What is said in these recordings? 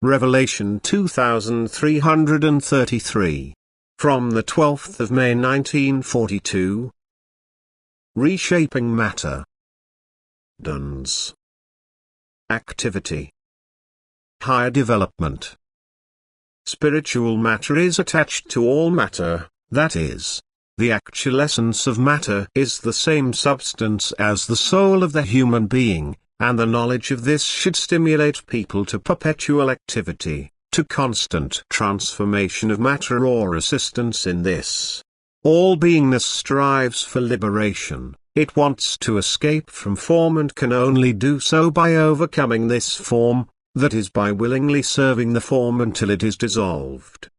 Revelation 2333. From the 12th of May 1942. Reshaping matter. Duns. Activity. Higher development. Spiritual matter is attached to all matter, that is, the actual essence of matter is the same substance as the soul of the human being, and the knowledge of this should stimulate people to perpetual activity, to constant transformation of matter or assistance in this. All beingness strives for liberation, it wants to escape from form and can only do so by overcoming this form, that is by willingly serving the form until it is dissolved.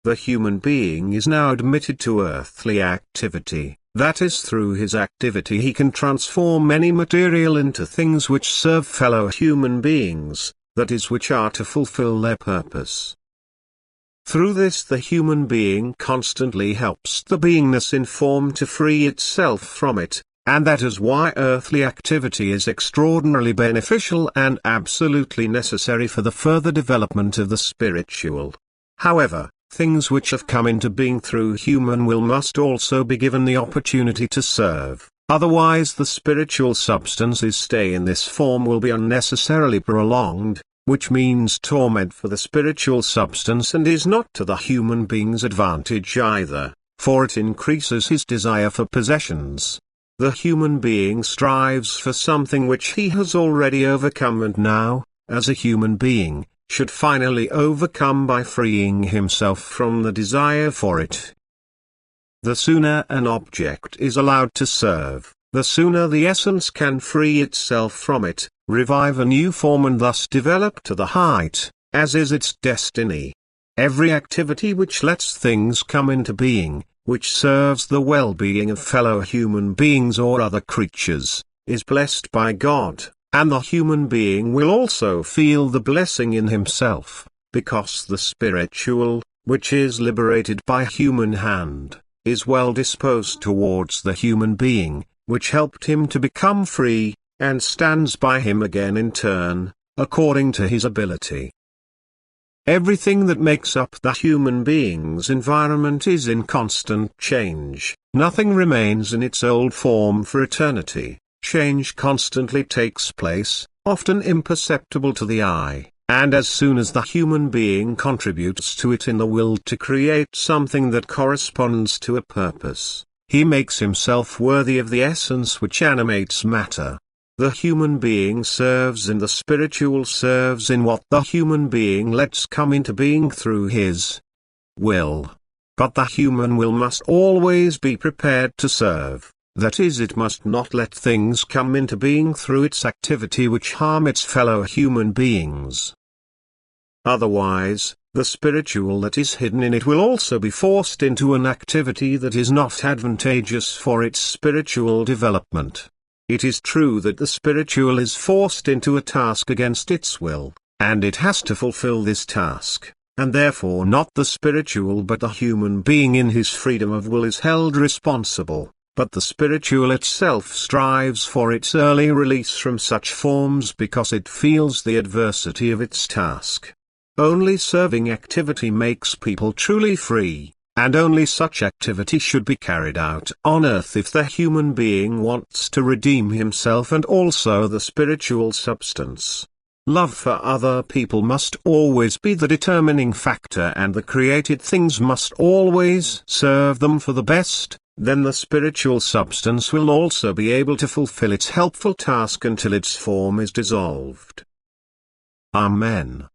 The human being is now admitted to earthly activity, that is through his activity he can transform any material into things which serve fellow human beings, that is which are to fulfill their purpose. Through this the human being constantly helps the beingness in form to free itself from it, and that is why earthly activity is extraordinarily beneficial and absolutely necessary for the further development of the spiritual. However, things which have come into being through human will must also be given the opportunity to serve, otherwise the spiritual substance's stay in this form will be unnecessarily prolonged, which means torment for the spiritual substance and is not to the human being's advantage either, for it increases his desire for possessions. The human being strives for something which he has already overcome and now, as a human being, should finally overcome by freeing himself from the desire for it. The sooner an object is allowed to serve, the sooner the essence can free itself from it, revive a new form and thus develop to the height, as is its destiny. Every activity which lets things come into being, which serves the well-being of fellow human beings or other creatures, is blessed by God. And the human being will also feel the blessing in himself, because the spiritual, which is liberated by human hand, is well disposed towards the human being, which helped him to become free, and stands by him again in turn, according to his ability. Everything that makes up the human being's environment is in constant change, nothing remains in its old form for eternity. Change constantly takes place, often imperceptible to the eye, and as soon as the human being contributes to it in the will to create something that corresponds to a purpose, he makes himself worthy of the essence which animates matter. The human being serves and the spiritual serves in what the human being lets come into being through his will. But the human will must always be prepared to serve. That is, it must not let things come into being through its activity which harm its fellow human beings. Otherwise, the spiritual that is hidden in it will also be forced into an activity that is not advantageous for its spiritual development. It is true that the spiritual is forced into a task against its will, and it has to fulfill this task, and therefore not the spiritual but the human being in his freedom of will is held responsible. But the spiritual itself strives for its early release from such forms because it feels the adversity of its task. Only serving activity makes people truly free, and only such activity should be carried out on earth if the human being wants to redeem himself and also the spiritual substance. Love for other people must always be the determining factor, and the created things must always serve them for the best. Then the spiritual substance will also be able to fulfill its helpful task until its form is dissolved. Amen.